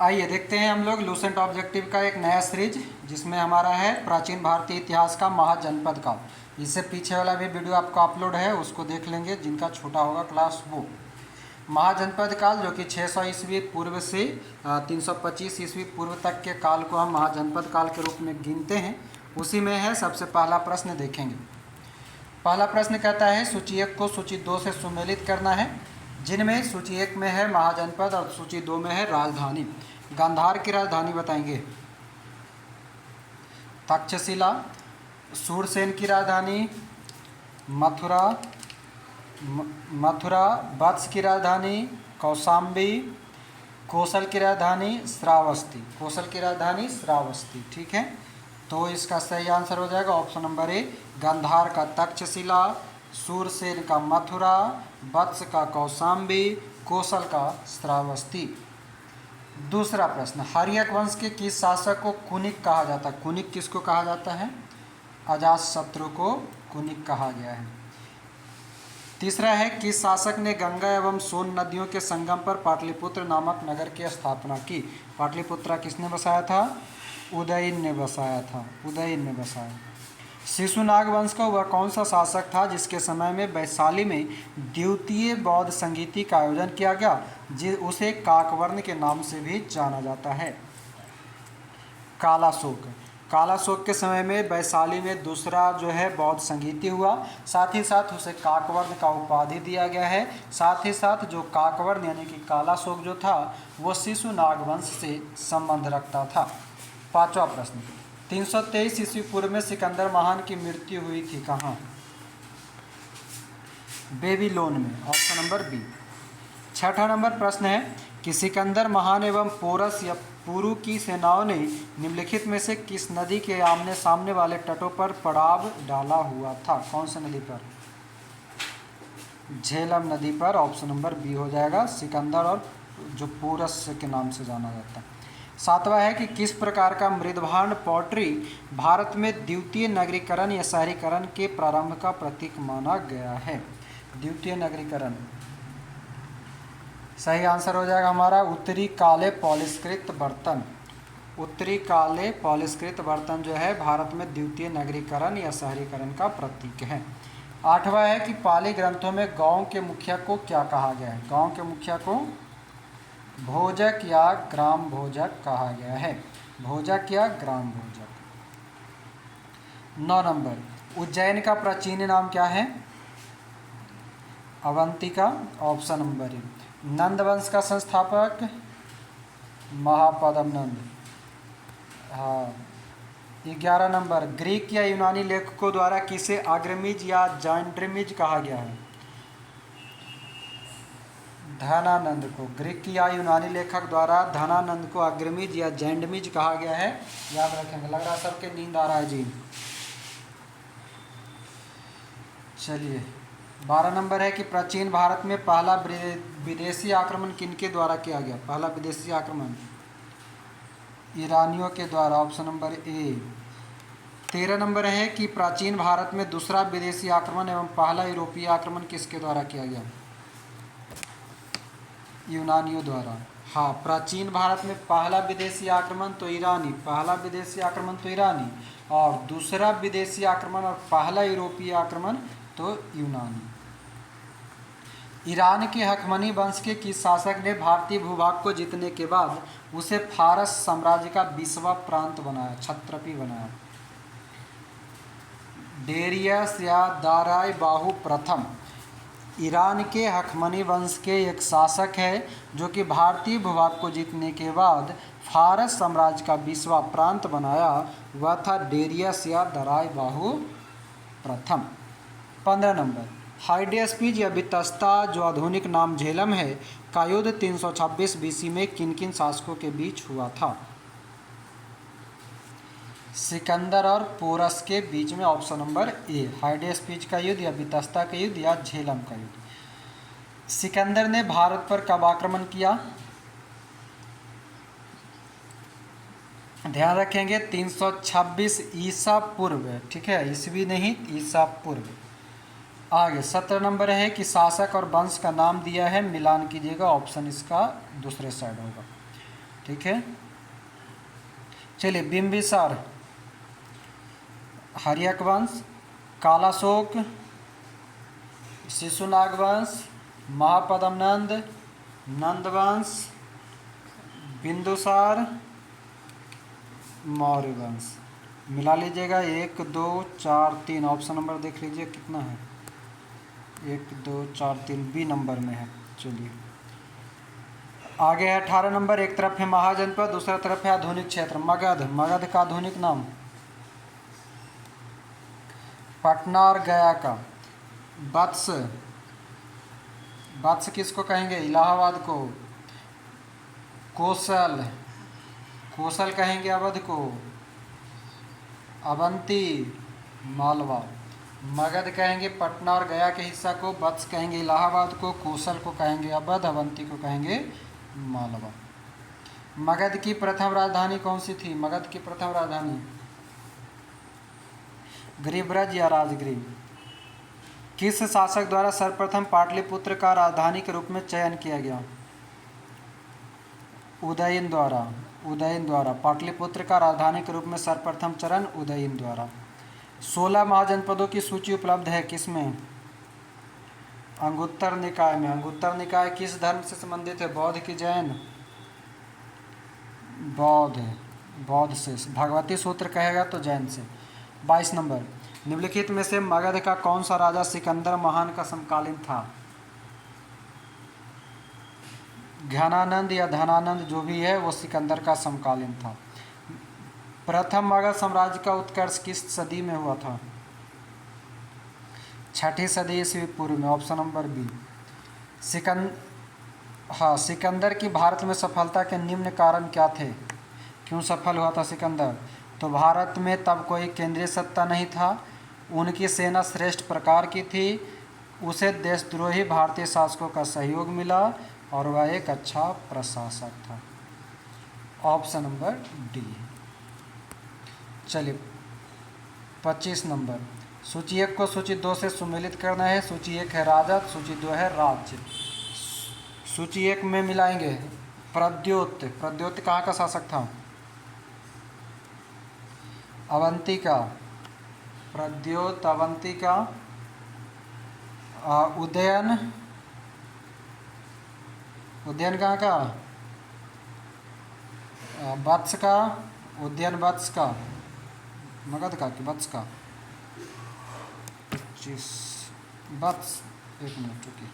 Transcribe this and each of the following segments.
आइए देखते हैं हम लोग लूसेंट ऑब्जेक्टिव का एक नया सीरीज, जिसमें हमारा है प्राचीन भारतीय इतिहास का महाजनपद काल। इससे पीछे वाला भी वीडियो आपको अपलोड है, उसको देख लेंगे जिनका छोटा होगा क्लास वो। महाजनपद काल जो कि 600 ईस्वी पूर्व से 325 ईस्वी पूर्व तक के काल को हम महाजनपद काल के रूप में गिनते हैं, उसी में है। सबसे पहला प्रश्न देखेंगे। पहला प्रश्न कहता है सूची 1 को सूची 2 से सुमेलित करना है, जिनमें सूची 1 में है महाजनपद और सूची 2 में है राजधानी। गांधार की राजधानी बताएंगे तक्षशिला। सूरसेन की राजधानी मथुरा। वत्स की राजधानी कौशाम्बी। कौशल की राजधानी श्रावस्ती। ठीक है, तो इसका सही आंसर हो जाएगा ऑप्शन नंबर ए, गांधार का तक्षशिला, सूरसेन का मथुरा, वत्स का कौशाम्बी, कौशल का श्रावस्ती। दूसरा प्रश्न, हर्यक वंश के किस शासक को कुनिक कहा जाता है? कुनिक किसको कहा जाता है? अजातशत्रु को कुनिक कहा गया है। तीसरा है, किस शासक ने गंगा एवं सोन नदियों के संगम पर पाटलिपुत्र नामक नगर की स्थापना की? पाटलिपुत्र किसने बसाया था? उदयन ने बसाया। शिशुनाग वंश का वह कौन सा शासक था जिसके समय में वैशाली में द्वितीय बौद्ध संगीति का आयोजन किया गया, उसे काकवर्ण के नाम से भी जाना जाता है? कालाशोक के समय में वैशाली में दूसरा जो है बौद्ध संगीति हुआ, साथ ही साथ उसे काकवर्ण का उपाधि दिया गया है। साथ ही साथ जो काकवर्ण यानी कि कालाशोक जो था वो शिशुनाग वंश से संबंध रखता था। पांचवा प्रश्न, 323 ईस्वी पूर्व में सिकंदर महान की मृत्यु हुई थी कहाँ? बेबीलोन में, ऑप्शन नंबर बी। छठा नंबर प्रश्न है कि सिकंदर महान एवं पोरस या पुरु की सेनाओं ने निम्नलिखित में से किस नदी के आमने सामने वाले तटों पर पड़ाव डाला हुआ था? कौन सी नदी पर? झेलम नदी पर, ऑप्शन नंबर बी हो जाएगा। सिकंदर और जो पोरस के नाम से जाना जाता है। सातवां है कि किस प्रकार का मृदभांड पॉटरी भारत में द्वितीय नगरीकरण या शहरीकरण के प्रारंभ का प्रतीक माना गया है? द्वितीय नगरीकरण, सही आंसर हो जाएगा हमारा उत्तरी काले पॉलिशकृत बर्तन जो है भारत में द्वितीय नगरीकरण या शहरीकरण का प्रतीक है। आठवां है कि पाली ग्रंथों में गांव के मुखिया को क्या कहा गया है? गांव के मुखिया को भोजक या ग्राम भोजक कहा गया है। भोजक या ग्राम भोजक। 9 नंबर, उज्जैन का प्राचीन नाम क्या है? Avantika, option number A. Nanda वंश का संस्थापक महापद्म नंद। हाँ। 11 नंबर, ग्रीक या यूनानी लेखकों द्वारा किसे अग्रमिज या जैंट्रिमिज कहा गया है? धनानंद को। ग्रीक या यूनानी लेखक द्वारा धनानंद को अग्रमिज या जैंडमिज कहा गया है, याद रखेंगे। लग रहा है सबके नींद आ रहा है जी। चलिए, 12 नंबर है कि प्राचीन भारत में पहला विदेशी आक्रमण किनके द्वारा किया गया? पहला विदेशी आक्रमण ईरानियों के द्वारा, ऑप्शन नंबर ए। 13 नंबर है कि प्राचीन भारत में दूसरा विदेशी आक्रमण एवं पहला यूरोपीय आक्रमण किसके द्वारा किया गया? यूनानियों द्वारा। हाँ, प्राचीन भारत में पहला विदेशी आक्रमण तो ईरानी, और दूसरा विदेशी आक्रमण और पहला यूरोपीय आक्रमण तो यूनानी। ईरान के हखमनी वंश के किस शासक ने भारतीय भूभाग को जीतने के बाद उसे फारस साम्राज्य का 20वां प्रांत बनाया, छत्रपी बनाया? डेरियस या दाराई बाहु प्रथम ईरान के हखमनी वंश के एक शासक है जो कि भारतीय भूभाग को जीतने के बाद फारस साम्राज्य का 20वां प्रांत बनाया। वह था डेरियस या दाराई बाहु प्रथम। 15 नंबर, हाइडेस्पिज या बितस्ता जो आधुनिक नाम झेलम है का युद्ध 326 बीसी में किन किन शासकों के बीच हुआ था? सिकंदर और पोरस के बीच में, ऑप्शन नंबर ए। हाइडेस्पिज का युद्ध या बितस्ता का युद्ध या झेलम का युद्ध। सिकंदर ने भारत पर कब आक्रमण किया? ध्यान रखेंगे 326 ईसा पूर्व, ठीक है, ईस्वी नहीं, ईसा पूर्व। आगे 17 नंबर है कि शासक और वंश का नाम दिया है, मिलान कीजिएगा, ऑप्शन इसका दूसरे साइड होगा। ठीक है। चलिए, बिंबिसार, हर्यक वंश, कालाशोक, शिशुनाग वंश, महापद्मनंद, नंदवंश, बिंदुसार, मौर्य वंश। मिला लीजिएगा 1 2 4 3, ऑप्शन नंबर देख लीजिए कितना है, 1 2 4 3, बी नंबर में है। चलिए आगे है 18 नंबर। एक तरफ है महाजनपद, दूसरा तरफ है आधुनिक क्षेत्र। मगध, मगध का आधुनिक नाम पटना और गया का। वत्स, वत्स किसको कहेंगे, इलाहाबाद को। कोसल, कोसल कहेंगे अवध को। अवंती, मालवा। मगध कहेंगे पटना और गया के हिस्सा को, वत्स कहेंगे इलाहाबाद को, कोसल को कहेंगे अवध, अवंती को कहेंगे मालवा। मगध की प्रथम राजधानी कौन सी थी, मगध की प्रथम राजधानी गिरिब्रज या राजगिरी। किस शासक द्वारा सर्वप्रथम पाटलिपुत्र का राजधानी के रूप में चयन किया गया, उदयन द्वारा। उदयन द्वारा पाटलिपुत्र का राजधानी के रूप में सर्वप्रथम चरण उदयन द्वारा। 16 महाजनपदों की सूची उपलब्ध है किसमें, अंगुत्तर निकाय में। अंगुत्तर निकाय किस धर्म से संबंधित है, बौद्ध की जैन, बौद्ध, बौद्ध से। भगवती सूत्र कहेगा तो जैन से। 22 नंबर। निम्नलिखित में से मगध का कौन सा राजा सिकंदर महान का समकालीन था, ज्ञानानंद या धनानंद जो भी है वो सिकंदर का समकालीन था। प्रथम मगध साम्राज्य का उत्कर्ष किस सदी में हुआ था, 6ठी सदी ईस्वी पूर्व में, ऑप्शन नंबर बी। सिकंदर की भारत में सफलता के निम्न कारण क्या थे, क्यों सफल हुआ था सिकंदर। तो भारत में तब कोई केंद्रीय सत्ता नहीं था, उनकी सेना श्रेष्ठ प्रकार की थी, उसे देशद्रोही भारतीय शासकों का सहयोग मिला और वह एक अच्छा प्रशासक था, ऑप्शन नंबर डी। चलिए 25 नंबर। सूची 1 को सूची 2 से सुमेलित करना है। सूची 1 है राजद, सूची 2 है राज्य। सूची 1 में मिलाएंगे प्रद्योत, प्रद्योत कहाँ का शासक था, अवंती का, प्रद्योत अवंती का। उदयन, उदयन कहाँ का, वत्स का, उदयन वत्स का, मगध का कि वत्स का, 25 वत्स, 1 मिनट रुकिए।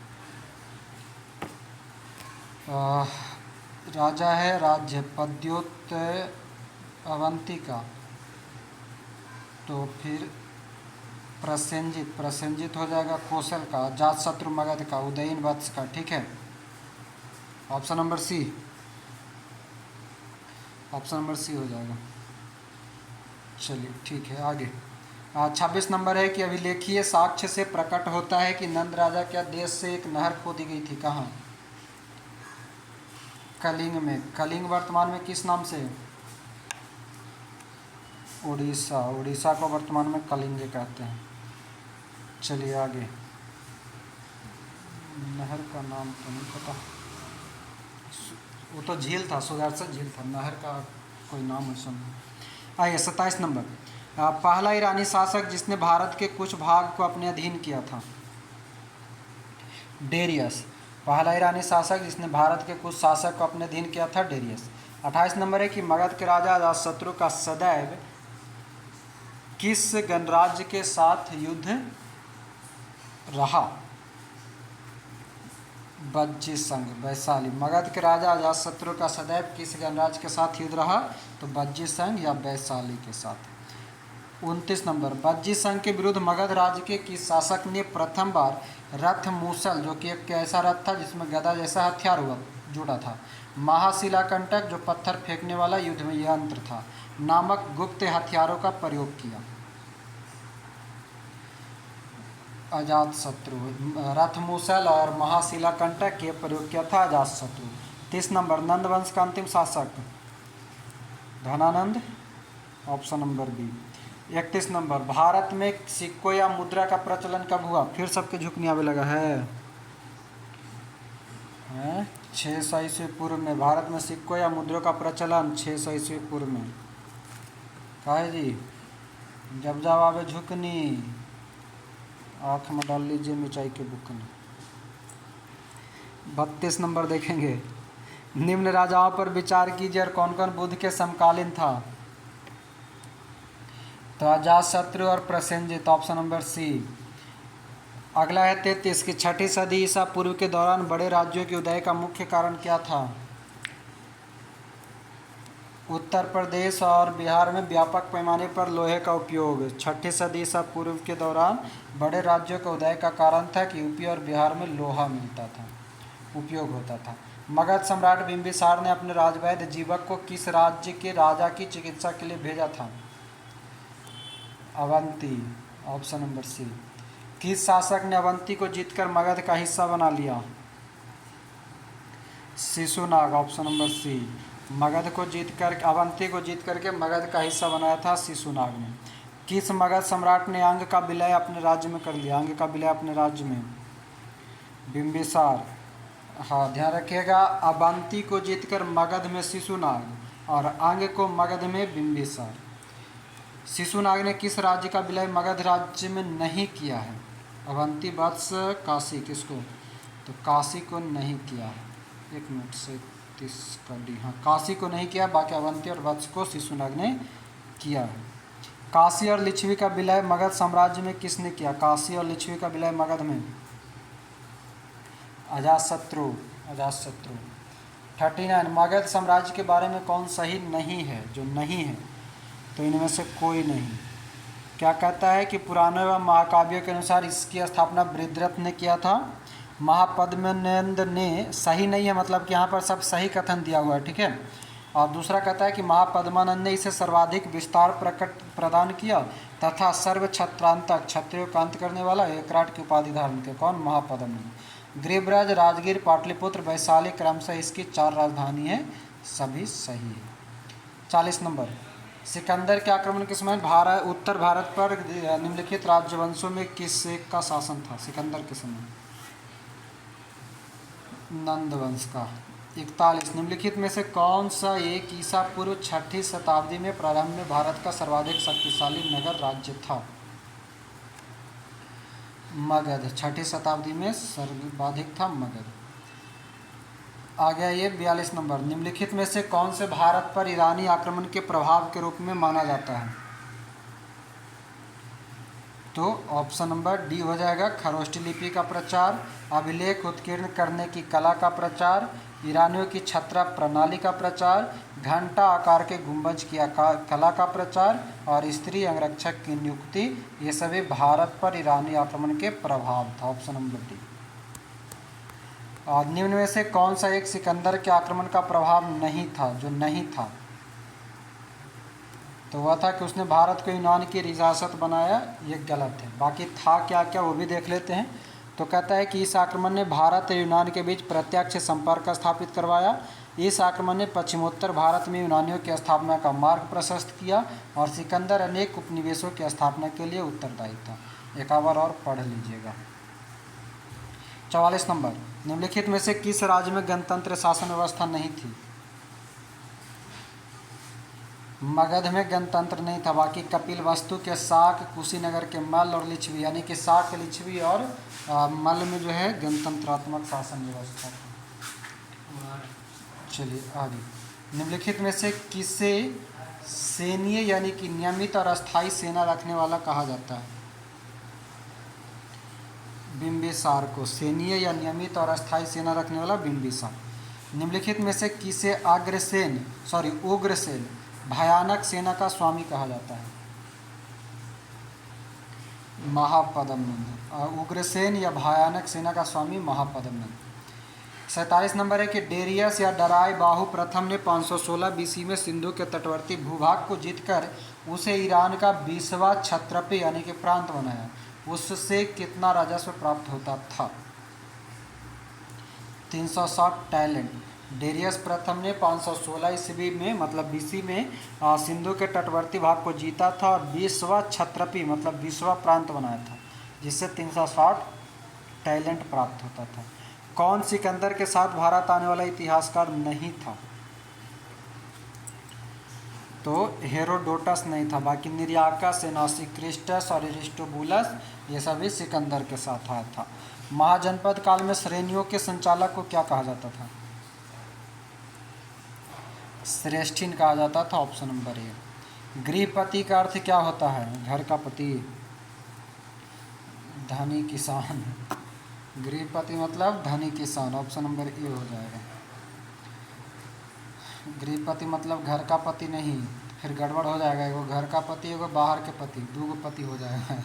राजा है राज्य प्रद्योत अवंती का, तो फिर प्रसेंजित, प्रसेंजित हो जाएगा कौशल का, अजातशत्रु मगध का, उदयन वत्स का, ठीक है, option number C, option number C हो जाएगा। चलिए ठीक है आगे। 26 नंबर है कि अभिलेखीय साक्ष्य से प्रकट होता है कि नंद राजा के देश से एक नहर खोदी गई थी, कहाँ, कलिंग में। कलिंग वर्तमान में किस नाम से, उड़ीसा, उड़ीसा को वर्तमान में कलिंग कहते हैं। चलिए आगे, नहर का नाम तो नहीं पता, वो तो झील था, सुदर्शन झील था, नहर का कोई नाम है सुन। आइए 27 नंबर। पहला ईरानी शासक जिसने भारत के कुछ भाग को अपने अधीन किया था, डेरियस। पहला ईरानी शासक जिसने भारत के कुछ शासक को अपने अधीन किया था, डेरियस। 28 नंबर है कि मगध के राजा अजातशत्रु का सदैव किस गणराज्य के साथ युद्ध रहा, बज्जी संघ, वैशाली। मगध के राजा अजातशत्रु का सदैव किस गणराज्य के साथ युद्ध रहा, तो बज्जी संघ या वैशाली के साथ। 29 नंबर। बज्जी संघ के विरुद्ध मगध राज्य के किस शासक ने प्रथम बार रथ मूसल, जो कि एक ऐसा रथ था जिसमें गदा जैसा हथियार हुआ जुड़ा था, महाशिलाकंटक जो पत्थर फेंकने वाला युद्ध में यंत्र था, नामक गुप्त हथियारों का प्रयोग किया, अजातशत्रु। रथ मूसल और महाशिलाकंटक के प्रयोग किया था अजातशत्रु। 30 नंबर। नंदवंश का अंतिम शासक, धनानंद, ऑप्शन नंबर बी। 31 नंबर। भारत में सिक्कों या मुद्रा का प्रचलन कब हुआ, फिर सबके झुकने आवे लगा है, 600 ईस्वी पूर्व में। भारत में सिक्कों या मुद्रों का प्रचलन 600 ईस्वी पूर्व में। कहा है जी, जब जब आवे झुकनी, आँख में डाल लीजिए मिर्चाई के बुकनी। 32 नंबर देखेंगे, निम्न राजाओं पर विचार कीजिए और कौन कौन बुद्ध के समकालीन था। तो अजातशत्रु और प्रसेनजित, ऑप्शन नंबर सी। अगला है 33 की 6ठी सदी ईसा पूर्व के दौरान बड़े राज्यों के उदय का मुख्य कारण क्या था। उत्तर प्रदेश और बिहार में व्यापक पैमाने पर लोहे का उपयोग। 6ठी सदी ईसा पूर्व के दौरान बड़े राज्यों के उदय का कारण था कि यूपी और बिहार में लोहा मिलता था, उपयोग होता था। मगध सम्राट बिंबिसार ने अपने राजवैद्य जीवक को किस राज्य के राजा की चिकित्सा के लिए भेजा था। Avanti, option number C. किस शासक ने अवंती को जीतकर मगध का हिस्सा बना लिया। Shishunaga, option number C. Magadh को जीतकर, अवंती को जीत करके मगध का हिस्सा बनाया था शिशुनाग ने। किस मगध सम्राट ने अंग का विलय अपने राज्य में कर लिया, अंग का विलय अपने राज्य में। बिंबिसार। हाँ, ध्यान रखिएगा, अवंती को जीतकर मगध में शिशुनाग और अंग को मगध में बिंबिसार। शिशुनाग ने किस राज्य का विलय मगध राज्य में नहीं किया है। अवंती, वत्स, काशी, किसको, तो काशी को नहीं किया है। 1 मिनट से 30 का डी, हाँ काशी को नहीं किया, बाकी अवंती और वत्स को शिशुनाग ने किया है। काशी और लिच्छवी का विलय मगध साम्राज्य में किसने किया। काशी और लिच्छवी का विलय मगध में अजातशत्रु, अजातशत्रु। 39 मगध साम्राज्य के बारे में कौन सही नहीं है, जो नहीं है, तो इनमें से कोई नहीं। क्या कहता है कि पुराणों व महाकाव्यों के अनुसार इसकी स्थापना बृहद्रथ ने किया था। महापद्मनंद ने, सही नहीं है मतलब कि यहाँ पर सब सही कथन दिया हुआ है, ठीक है। और दूसरा कहता है कि महापद्मानंद ने इसे सर्वाधिक विस्तार प्रदान किया तथा सर्व छत्रांतक, क्षत्रियों का अंत करने वाला एकराट की उपाधि धारण किया। कौन, महापद्मानंद। गिरिब्रज, राजगीर, पाटलिपुत्र, वैशाली क्रमशः इसकी 4 राजधानी है, सभी सही है। 40 नंबर, सिकंदर के आक्रमण के समय उत्तर भारत पर निम्नलिखित राजवंशों में किस एक का शासन था। सिकंदर के समय नंद वंश का। 41 निम्नलिखित में से कौन सा एक ईसा पूर्व 6ठी शताब्दी में प्रारंभ में भारत का सर्वाधिक शक्तिशाली नगर राज्य था। मगध, 6ठी शताब्दी में सर्वाधिक था मगध। आ गया ये 42 नंबर, निम्नलिखित में से कौन से भारत पर ईरानी आक्रमण के प्रभाव के रूप में माना जाता है। तो ऑप्शन नंबर डी हो जाएगा, खरोष्ठी लिपि का प्रचार, अभिलेख उत्कीर्ण करने की कला का प्रचार, ईरानियों की छत्रा प्रणाली का प्रचार, घंटा आकार के गुंबज की कला का प्रचार और स्त्री अंगरक्षक की नियुक्ति, ये सभी भारत पर ईरानी आक्रमण के प्रभाव था। Option number D. और निम्न में से कौन सा एक सिकंदर के आक्रमण का प्रभाव नहीं था, जो नहीं था, तो वह था कि उसने भारत को यूनान की रियासत बनाया। ये गलत है, बाकी था क्या क्या वो भी देख लेते हैं। तो कहता है कि इस आक्रमण ने भारत और यूनान के बीच प्रत्यक्ष संपर्क स्थापित करवाया। इस आक्रमण ने पश्चिमोत्तर भारत में यूनानियों की स्थापना का मार्ग प्रशस्त किया और सिकंदर अनेक उपनिवेशों की स्थापना के लिए उत्तरदायी था। एक बार और पढ़ लीजिएगा। 44 नंबर, निम्नलिखित में से किस राज्य में गणतंत्र शासन व्यवस्था नहीं थी। मगध में गणतंत्र नहीं था, बाकी कपिलवस्तु के शाक, कुशीनगर के मल्ल और लिच्छवी, यानी कि शाक, लिच्छवी और मल्ल में जो है गणतंत्रात्मक शासन व्यवस्था था। चलिए आगे, निम्नलिखित में से किसे सैन्य यानी कि नियमित और अस्थायी सेना रखने वाला कहा जाता है। बिंबिसार को सैन्य या नियमित और अस्थायी सेना रखने वाला बिंबिसार। निम्नलिखित में से किसे उग्रसेन भयानक सेना का स्वामी कहा जाता है। महापद्मनंद। उग्रसेन या भयानक सेना का स्वामी महापद्मनंद। 47 नंबर है कि डेरियस या डराई बाहु प्रथम ने 516 बीसी में सिंधु के तटवर्ती भूभाग को जीतकर उसे ईरान का 20वां क्षत्रप यानी कि प्रांत बनाया। उससे कितना राजस्व प्राप्त होता था। 360 टैलेंट। डेरियस प्रथम ने 516 ईस्वी में मतलब बीसी में सिंधु के तटवर्ती भाग को जीता था और 20वां क्षत्रपी मतलब 20वां प्रांत बनाया था, जिससे 360 टैलेंट प्राप्त होता था। कौन सिकंदर के साथ भारत आने वाला इतिहासकार नहीं था? तो हेरोडोटस नहीं था, बाकी निरियाकस, एनोसिक्रिस्टस और एरिस्टोबुलस ये सभी सिकंदर के साथ आया था। महाजनपद काल में श्रेणियों के संचालक को क्या कहा जाता था? श्रेष्ठीन कहा जाता था, ऑप्शन नंबर ए। गृहपति का अर्थ क्या होता है? घर का पति, धनी किसान। गृहपति मतलब धनी किसान, ऑप्शन नंबर ए हो जाएगा। गृहपति मतलब घर का पति नहीं, फिर गड़बड़ हो जाएगा, एगो घर का पति एगो बाहर के पति, दूगो पति हो जाएगा।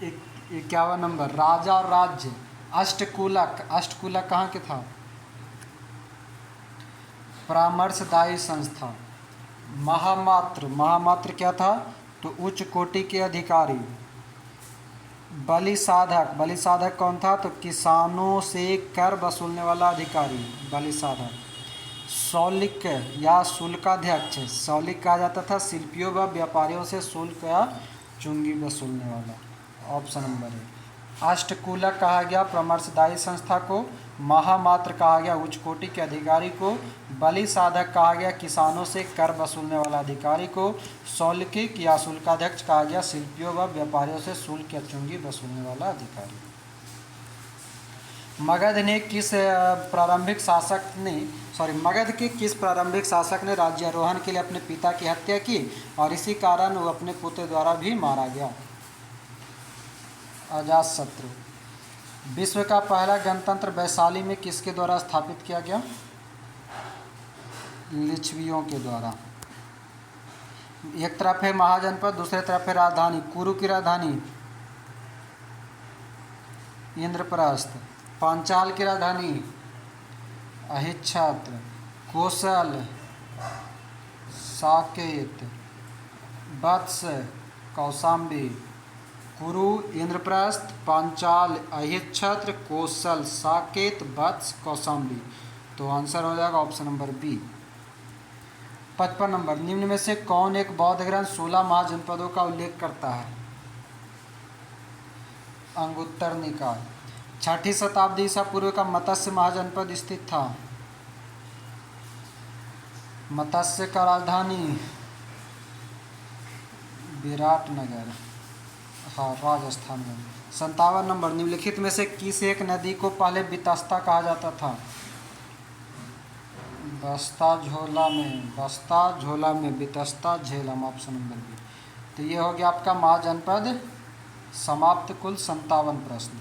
51 नंबर, राजा और राज्य। अष्टकूलक, अष्टकूलक कहाँ के था? परामर्शदायी संस्था। महामात्र, महामात्र क्या था? तो उच्च कोटि के अधिकारी। बलि साधक, बलि साधक कौन था? तो किसानों से कर वसूलने वाला अधिकारी, बलि साधक। सौलिक या शुल्काध्यक्ष, सौलिक कहा जाता था शिल्पियों व व्यापारियों से शुल्क या चुंगी वसूलने वाला, ऑप्शन नंबर ए। अष्टकूलक कहा गया परामर्शदायी संस्था को, महामात्र कहा गया उच्च कोटि के अधिकारी को, बलि साधक कहा गया किसानों से कर वसूलने वाला अधिकारी को, सौलिक या शुल्काध्यक्ष कहा गया शिल्पियों व व्यापारियों से शुल्क या चुंगी वसूलने वाला अधिकारी। मगध ने किस प्रारंभिक शासक ने मगध के किस प्रारंभिक शासक ने राज्यारोहण के लिए अपने पिता की हत्या की और इसी कारण वो अपने पुत्र द्वारा भी मारा गया? अजातशत्रु। विश्व का पहला गणतंत्र वैशाली में किसके द्वारा स्थापित किया गया? लिच्छवियों के द्वारा। एक तरफ है महाजनपद, दूसरे तरफ है राजधानी। कुरु की राजधानी इंद्रप्रस्थ, पांचाल की राजधानी अहिच्छत्र, कोसल, साकेत, वत्स, कौशाम्बी। कुरु, इंद्रप्रस्थ, पांचाल, अहिच्छत्र, कोसल, साकेत, वत्स, कौशाम्बी। तो आंसर हो जाएगा ऑप्शन नंबर बी। 55 नंबर, निम्न में से कौन एक बौद्ध ग्रंथ 16 महाजनपदों का उल्लेख करता है? अंगुत्तर निकाय। 6ठी शताब्दी ईसा पूर्व का मत्स्य महाजनपद स्थित था। मत्स्य का राजधानी विराटनगर, हाँ राजस्थान में। 57 नंबर, निम्नलिखित में से किस एक नदी को पहले वितस्ता कहा जाता था? बस्ता झोला में, बस्ता झोला में Vitasta Jhelum, option number B. तो ये हो गया आपका महाजनपद समाप्त। कुल 57 प्रश्न।